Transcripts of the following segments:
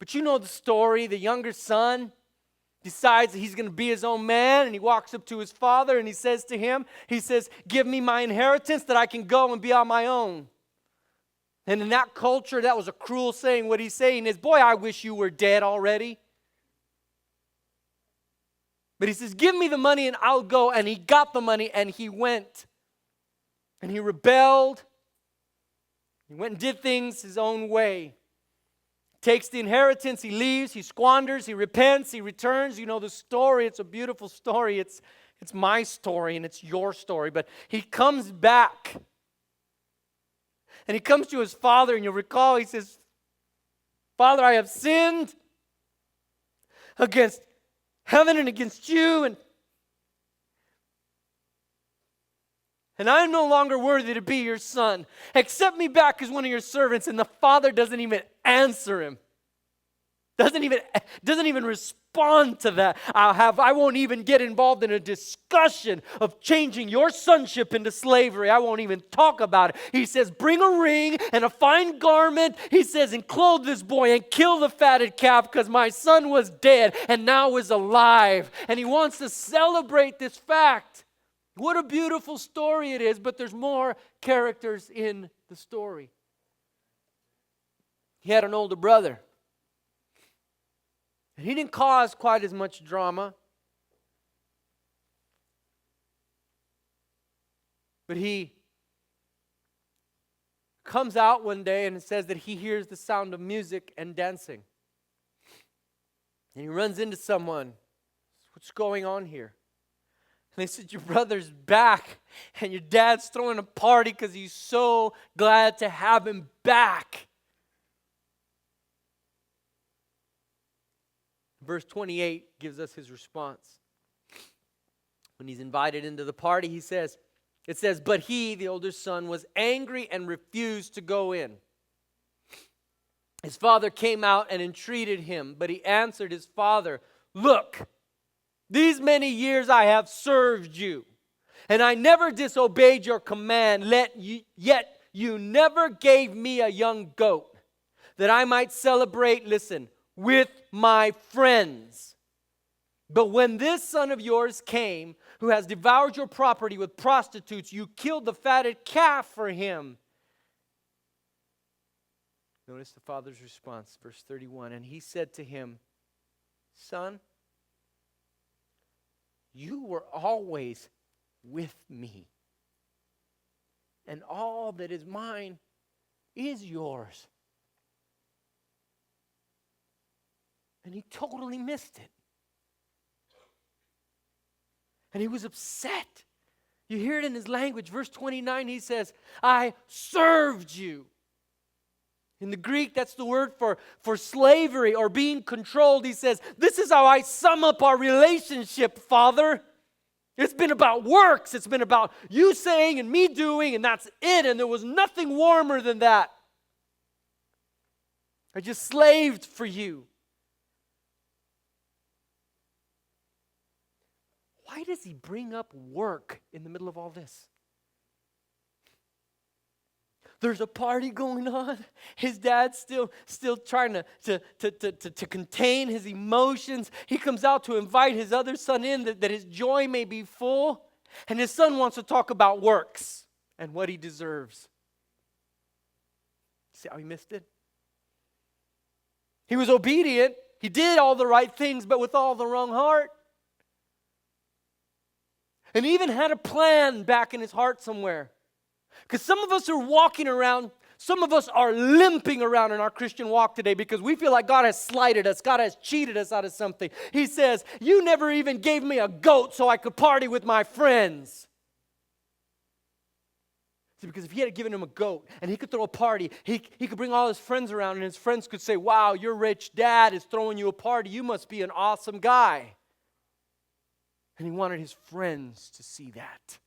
But you know the story. The younger son decides that he's going to be his own man, and he walks up to his father and he says to him, he says, give me my inheritance that I can go and be on my own. And in that culture, that was a cruel saying. What he's saying is, boy, I wish you were dead already. But he says, give me the money and I'll go. And he got the money and he went. And he rebelled. He went and did things his own way. Takes the inheritance, he leaves, he squanders, he repents, he returns. You know the story. It's a beautiful story. It's my story and it's your story. But he comes back. And he comes to his father, and you'll recall, he says, Father, I have sinned against heaven and against you, and I'm no longer worthy to be your son. Accept me back as one of your servants. And the father doesn't even answer him. Doesn't even respond to that. I won't even get involved in a discussion of changing your sonship into slavery. I won't even talk about it. He says, bring a ring and a fine garment. He says, and clothe this boy and kill the fatted calf, because my son was dead and now is alive. And he wants to celebrate this fact. What a beautiful story it is, but there's more characters in the story. He had an older brother. And he didn't cause quite as much drama. But he comes out one day and it says that he hears the sound of music and dancing. And he runs into someone. What's going on here? And they said, your brother's back and your dad's throwing a party because he's so glad to have him back. Verse 28 gives us his response. When he's invited into the party, it says, but he, the older son, was angry and refused to go in. His father came out and entreated him, but he answered his father, look, these many years I have served you, and I never disobeyed your command, yet you never gave me a young goat that I might celebrate, listen, with my friends. But when this son of yours came, who has devoured your property with prostitutes, you killed the fatted calf for him. Notice the father's response, verse 31. And he said to him, son, you were always with me, and all that is mine is yours. And he totally missed it. And he was upset. You hear it in his language. Verse 29, he says, I served you. In the Greek, that's the word for slavery or being controlled. He says, this is how I sum up our relationship, Father. It's been about works. It's been about you saying and me doing, and that's it. And there was nothing warmer than that. I just slaved for you. Why does he bring up work in the middle of all this? There's a party going on. His dad's still trying to contain his emotions. He comes out to invite his other son in that his joy may be full. And his son wants to talk about works and what he deserves. See how he missed it? He was obedient. He did all the right things, but with all the wrong heart. And he even had a plan back in his heart somewhere. Because some of us are walking around, some of us are limping around in our Christian walk today because we feel like God has slighted us, God has cheated us out of something. He says, you never even gave me a goat so I could party with my friends. See, because if he had given him a goat and he could throw a party, he could bring all his friends around and his friends could say, wow, your rich dad is throwing you a party. You must be an awesome guy. And he wanted his friends to see that.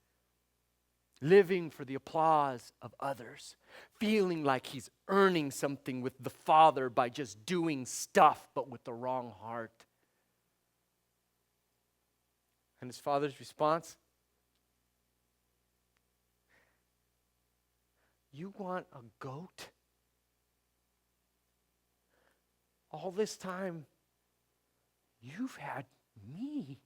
Living for the applause of others. Feeling like he's earning something with the Father by just doing stuff, but with the wrong heart. And his father's response? You want a goat? all this time, you've had me.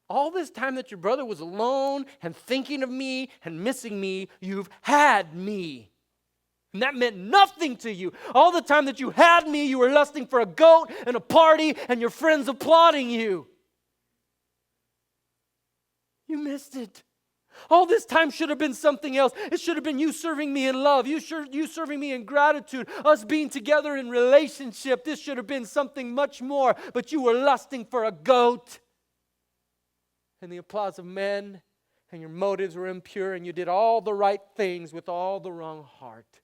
All this time that your brother was alone and thinking of me and missing me, you've had me. And that meant nothing to you. All the time that you had me, you were lusting for a goat and a party and your friends applauding you. You missed it. All this time should have been something else. It should have been you serving me in love, you serving me in gratitude, us being together in relationship. This should have been something much more, but you were lusting for a goat and the applause of men, and your motives were impure, and you did all the right things with all the wrong heart.